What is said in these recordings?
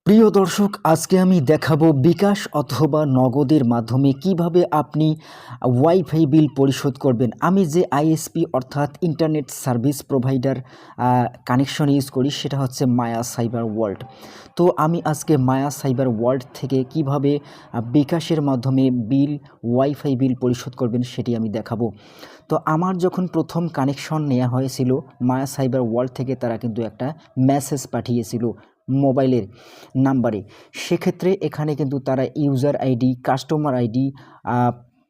প্রিয় দর্শক, আজকে আমি দেখাবো বিকাশ অথবা নগদের মাধ্যমে কিভাবে আপনি ওয়াইফাই বিল পরিশোধ করবেন। আমি যে আইএসপি অর্থাৎ internet service provider connection use করি সেটা হচ্ছে মায়া সাইবার ওয়ার্ল্ড। তো আমি আজকে মায়া সাইবার ওয়ার্ল্ড থেকে কিভাবে বিকাশের মাধ্যমে ওয়াইফাই বিল পরিশোধ করবেন সেটি আমি দেখাবো। তো আমার যখন প্রথম কানেকশন নেওয়া হয়েছিল মায়া সাইবার ওয়ার্ল্ড থেকে, তারা কিন্তু একটা মেসেজ পাঠিয়েছিল মোবাইলের নাম্বারে। সেক্ষেত্রে এখানে কিন্তু তারা user ID, customer ID,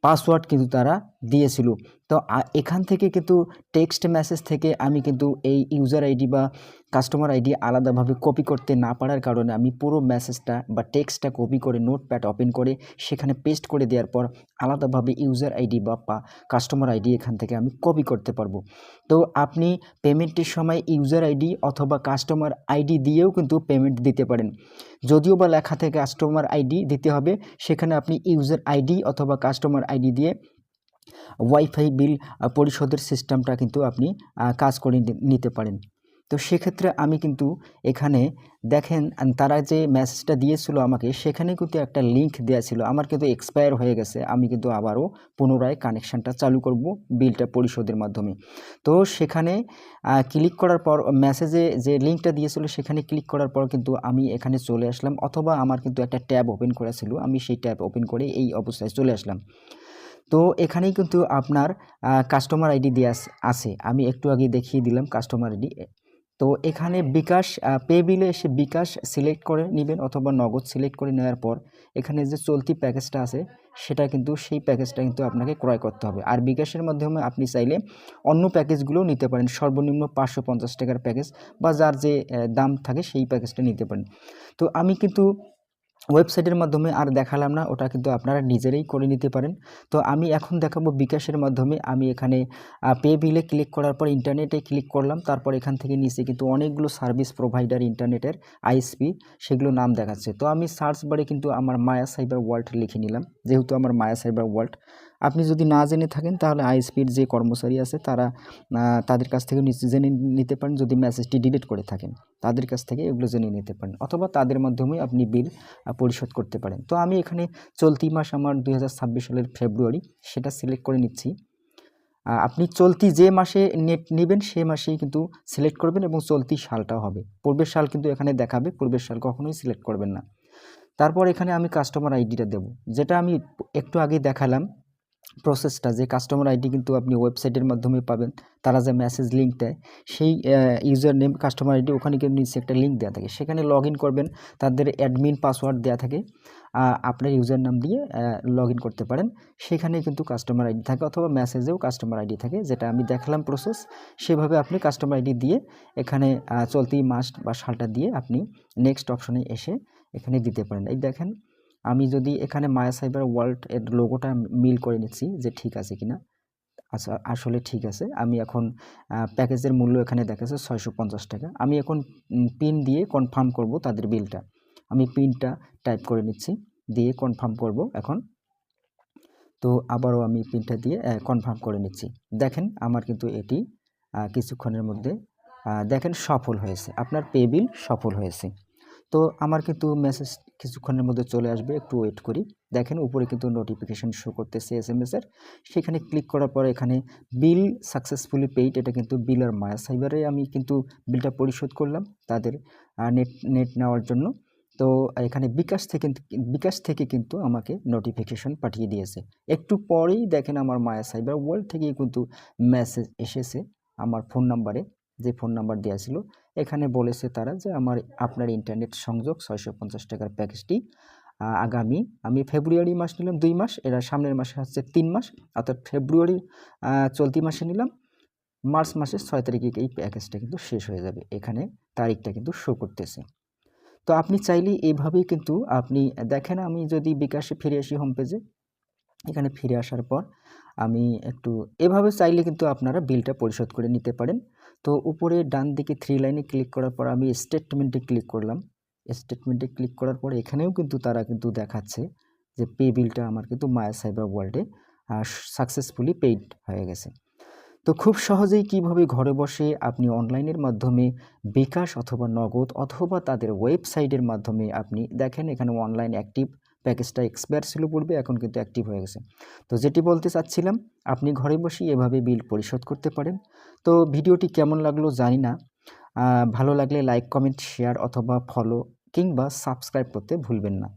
password কিন্তু তারা দিয়েছিল। তো এখান থেকে কিন্তু টেক্সট মেসেজ থেকে আমি কিন্তু এই ইউজার আইডি বা কাস্টমার আইডি আলাদাভাবে কপি করতে না পারার কারণে আমি পুরো মেসেজটা বা টেক্সটটা কপি করে নোটপ্যাড ওপেন করে সেখানে পেস্ট করে দেওয়ার পর আলাদাভাবে ইউজার আইডি বা কাস্টমার আইডি এখান থেকে আমি কপি করতে পারবো। তো আপনি পেমেন্টের সময় ইউজার আইডি অথবা কাস্টমার আইডি দিয়েও কিন্তু পেমেন্ট দিতে পারেন। যদিও বা লেখা থেকে কাস্টমার আইডি দিতে হবে, সেখানে আপনি ইউজার আইডি অথবা কাস্টমার আইডি দিয়ে ওয়াইফাই বিল পরিশোধের সিস্টেমটা কিন্তু আপনি কাজ করে নিতে পারেন। তো সেক্ষেত্রে আমি কিন্তু এখানে দেখেন তারা যে মেসেজটা দিয়েছিল আমাকে, সেখানে কিন্তু একটা লিঙ্ক দেওয়া ছিল। আমার কিন্তু এক্সপায়ার হয়ে গেছে, আমি কিন্তু আবারও পুনরায় কানেকশানটা চালু করব বিলটা পরিশোধের মাধ্যমে। তো সেখানে ক্লিক করার পর মেসেজে যে লিঙ্কটা দিয়েছিল সেখানে ক্লিক করার পর কিন্তু আমি এখানে চলে আসলাম, অথবা আমার কিন্তু একটা ট্যাব ওপেন করা ছিল, আমি সেই ট্যাব ওপেন করে এই অবস্থায় চলে আসলাম। তো এখানেই কিন্তু আপনার কাস্টমার আইডি দেওয়া আছে, আমি একটু আগে দেখিয়ে দিলাম কাস্টমার আইডি। তো এখানে বিকাশ পে বিলে এসে বিকাশ সিলেক্ট করে নেবেন অথবা নগদ সিলেক্ট করে নেওয়ার পর এখানে যে চলতি প্যাকেজটা আছে সেটা কিন্তু সেই প্যাকেজটা কিন্তু আপনাকে ক্রয় করতে হবে। আর বিকাশের মাধ্যমে আপনি চাইলে অন্য প্যাকেজগুলোও নিতে পারেন, সর্বনিম্ন 550 টাকার প্যাকেজ বা যার যে দাম থাকে সেই প্যাকেজটা নিতে পারেন। তো আমি কিন্তু ওয়েবসাইটের মাধ্যমে আর দেখালাম না, ওটা কিন্তু আপনারা নিজেরাই করে নিতে পারেন। তো আমি এখন দেখাবো বিকাশের মাধ্যমে। আমি এখানে পে বিলে ক্লিক করার পর ইন্টারনেটে ক্লিক করলাম, তারপর এখান থেকে নিচে কিন্তু অনেকগুলো সার্ভিস প্রোভাইডার ইন্টারনেটের আইএসপি সেগুলো নাম দেখাচ্ছে। তো আমি সার্চ বারে কিন্তু আমার মায়া সাইবার ওয়ার্ল্ড লিখে নিলাম, যেহেতু আমার মায়া সাইবার ওয়ার্ল্ড। আপনি যদি না জেনে থাকেন তাহলে আইএসপির যে কর্মচারী আছে তারা তাদের কাছ থেকে জেনে নিতে পারেন। যদি মেসেজটি ডিলিট করে থাকেন তাদের কাছ থেকে এগুলো জেনে নিতে পারেন, অথবা তাদের মাধ্যমে আপনি বিল পরিশোধ করতে পারেন। তো আমি এখানে চলতি মাস আমার 2026 সালের ফেব্রুয়ারি, সেটা সিলেক্ট করে নিচ্ছি। আপনি চলতি যে মাসে নেট নেবেন সে মাসেই কিন্তু সিলেক্ট করবেন এবং চলতি সালটাও হবে। পূর্বের সাল কিন্তু এখানে দেখাবে, পূর্বের সাল কখনোই সিলেক্ট করবেন না। তারপর এখানে আমি কাস্টমার আইডিটা দেব, যেটা আমি একটু আগে দেখালাম প্রসেসটা। যে কাস্টমার আইডি কিন্তু আপনি ওয়েবসাইটের মাধ্যমে পাবেন, তারা যে মেসেজ লিঙ্ক দেয় সেই ইউজার নেম কাস্টমার আইডি, ওখানে কিন্তু নিচে একটা লিঙ্ক দেওয়া থাকে, সেখানে লগ ইন করবেন। তাদের অ্যাডমিন পাসওয়ার্ড দেওয়া থাকে, আপনার ইউজার নাম দিয়ে লগ ইন করতে পারেন। সেখানে কিন্তু কাস্টমার আইডি থাকে, অথবা মেসেজেও কাস্টমার আইডি থাকে, যেটা আমি দেখালাম প্রসেস। সেভাবে আপনি কাস্টমার আইডি দিয়ে এখানে চলতি মাস বা সালটা দিয়ে আপনি নেক্সট অপশনে এসে এখানে দিতে পারেন। এই দেখেন, আমি যদি এখানে মায়া সাইবার ওয়ার্ল্ড এর লোগোটা মিল করে নিচ্ছি যে ঠিক আছে কিনা। আচ্ছা, আসলে ঠিক আছে। আমি এখন প্যাকেজের মূল্য এখানে দেখাচ্ছে 650 টাকা। আমি এখন পিন দিয়ে কনফার্ম করব তাদের বিলটা। আমি পিনটা টাইপ করে নিচ্ছি, দিয়ে কনফার্ম করব এখন। তো আবারও আমি পিনটা দিয়ে কনফার্ম করে নিচ্ছি। দেখেন আমার কিন্তু এটি কিছুক্ষণের মধ্যে দেখেন সফল হয়েছে, আপনার পে বিল সফল হয়েছে। তো আমার কিন্তু মেসেজ কিছুক্ষণের মধ্যে চলে আসবে, একটু ওয়েট করি। দেখেন উপরে কিন্তু নোটিফিকেশন শো করতেছে এসএমএস এর। সেখানে ক্লিক করার পরে এখানে বিল সাকসেসফুলি পেইড, এটা কিন্তু বিল আর মায়া সাইবারে আমি কিন্তু বিলটা পরিশোধ করলাম তাদের নেট নেওয়ার জন্য। তো এখানে বিকাশ থেকে কিন্তু আমাকে নোটিফিকেশন পাঠিয়ে দিয়েছে। একটু পরেই দেখেন আমার মায়া সাইবার ওয়ার্ল্ড থেকেই কিন্তু মেসেজ এসেছে আমার ফোন নাম্বারে, যে ফোন নাম্বার দেওয়া ছিল। এখানে বলেছে তারা যে আপনার ইন্টারনেট সংযোগ 650 টাকার প্যাকেজটি আগামী, আমি ফেব্রুয়ারি মাস নিলাম 2 মাস, এরা সামনের মাসে হচ্ছে 3 মাস, অর্থাৎ ফেব্রুয়ারির চলতি মাসে নিলাম, মার্চ মাসের 6 তারিখে এই প্যাকেজটা কিন্তু শেষ হয়ে যাবে। এখানে তারিখটা কিন্তু শো করতেছে। তো আপনি চাইলে এইভাবেই কিন্তু আপনি দেখেন, আমি যদি বিকাশে ফিরে আসি হোম পেজে, এখানে ফিরে আসার পর আমি একটু এভাবে চাইলে কিন্তু আপনারা বিলটা পরিশোধ করে নিতে পারেন। তো উপরে ডান দিকে 3 লাইনে ক্লিক করার পর আমি স্টেটমেন্টে ক্লিক করলাম। স্টেটমেন্টে ক্লিক করার পর এখানেও কিন্তু তারা কিন্তু দেখাচ্ছে যে পে বিলটা আমার কিন্তু মায়া সাইবার ওয়ার্ল্ডে সাকসেসফুলি পেইড হয়ে গেছে। তো তো খুব সহজেই কিভাবে ঘরে বসে আপনি অনলাইনের মাধ্যমে বিকাশ অথবা নগদ অথবা তাদের ওয়েবসাইটের মাধ্যমে আপনি দেখেন এখানে অনলাইন অ্যাক্টিভ প্যাকেজটা এক্সপায়ার ছিল পূর্বে, এখন কিন্তু অ্যাক্টিভ হয়ে গেছে। তো যেটি বলতে চাচ্ছিলাম, আপনি ঘরে বসেই এভাবে বিল পরিশোধ করতে পারেন। তো ভিডিওটি কেমন লাগলো জানি না। ভালো লাগলে লাইক, কমেন্ট, শেয়ার অথবা ফলো কিংবা সাবস্ক্রাইব করতে ভুলবেন না।